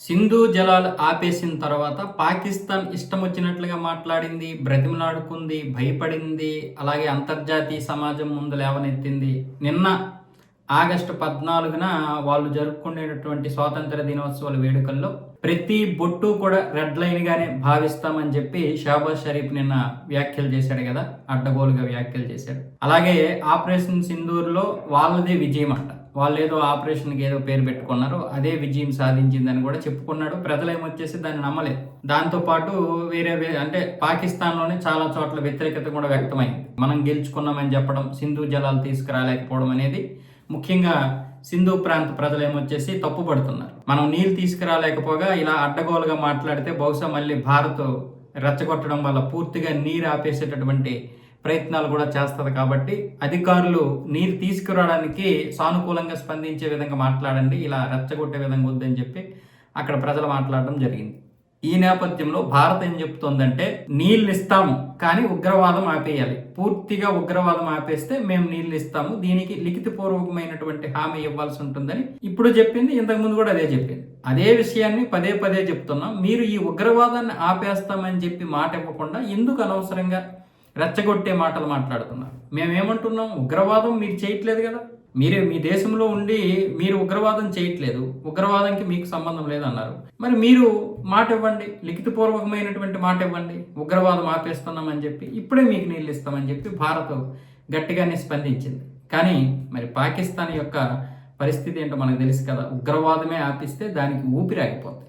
సింధు జలాలు ఆపేసిన తర్వాత పాకిస్తాన్ ఇష్టం వచ్చినట్లుగా మాట్లాడింది, బ్రతిమలాడుకుంది, భయపడింది, అలాగే అంతర్జాతీయ సమాజం ముందు లేవనెత్తింది. నిన్న ఆగస్టు 14న వాళ్ళు జరుపుకునేటటువంటి స్వాతంత్ర దినోత్సవాల వేడుకల్లో ప్రతి బొట్టు కూడా రెడ్ లైన్గానే భావిస్తామని చెప్పి షహబాజ్ షరీఫ్ నిన్న వ్యాఖ్యలు చేశాడు కదా, అడ్డగోలుగా వ్యాఖ్యలు చేశాడు. అలాగే ఆపరేషన్ సింధూర్లో వాళ్ళదే విజయం అంట. వాళ్ళు ఏదో ఆపరేషన్కి ఏదో పేరు పెట్టుకున్నారు, అదే విజయం సాధించిందని కూడా చెప్పుకున్నాడు. ప్రజలు ఏమొచ్చేసి దాన్ని నమ్మలేదు. దాంతోపాటు వేరే అంటే పాకిస్తాన్లోనే చాలా చోట్ల వ్యతిరేకత కూడా వ్యక్తమైంది. మనం గెలుచుకున్నామని చెప్పడం, సింధు జలాలు తీసుకురాలేకపోవడం అనేది ముఖ్యంగా సింధు ప్రాంత ప్రజలు ఏమొచ్చేసి తప్పుపడుతున్నారు. మనం నీళ్ళు తీసుకురాలేకపోగా ఇలా అడ్డగోలుగా మాట్లాడితే బహుశా మళ్ళీ భారత్ రెచ్చగొట్టడం వల్ల పూర్తిగా నీరు ఆపేసేటటువంటి ప్రయత్నాలు కూడా చేస్తుంది. కాబట్టి అధికారులు నీరు తీసుకురావడానికి సానుకూలంగా స్పందించే విధంగా మాట్లాడండి, ఇలా రెచ్చగొట్టే విధంగా వద్దని చెప్పి అక్కడ ప్రజలు మాట్లాడడం జరిగింది. ఈ నేపథ్యంలో భారత్ ఏం చెప్తోందంటే, నీళ్ళు ఇస్తాము కానీ ఉగ్రవాదం ఆపేయాలి, పూర్తిగా ఉగ్రవాదం ఆపేస్తే మేము నీళ్ళు ఇస్తాము, దీనికి లిఖితపూర్వకమైనటువంటి హామీ ఇవ్వాల్సి ఉంటుందని ఇప్పుడు చెప్పింది. ఇంతకుముందు కూడా అదే చెప్పింది. అదే విషయాన్ని పదే పదే చెప్తున్నాం. మీరు ఈ ఉగ్రవాదాన్ని ఆపేస్తామని చెప్పి మాట ఇవ్వకుండా ఎందుకు అనవసరంగా రెచ్చగొట్టే మాటలు మాట్లాడుతున్నారు? మేమేమంటున్నాం, ఉగ్రవాదం మీరు చేయట్లేదు కదా, మీరే మీ దేశంలో ఉండి మీరు ఉగ్రవాదం చేయట్లేదు, ఉగ్రవాదంకి మీకు సంబంధం లేదన్నారు. మరి మీరు మాట ఇవ్వండి, లిఖితపూర్వకమైనటువంటి మాట ఇవ్వండి, ఉగ్రవాదం ఆపేస్తున్నామని చెప్పి, ఇప్పుడే మీకు నీళ్ళు ఇస్తామని చెప్పి భారత్ గట్టిగానే స్పందించింది. కానీ మరి పాకిస్తాన్ యొక్క పరిస్థితి ఏంటో మనకు తెలుసు కదా, ఉగ్రవాదమే ఆపిస్తే దానికి ఊపిరి ఆగిపోతుంది.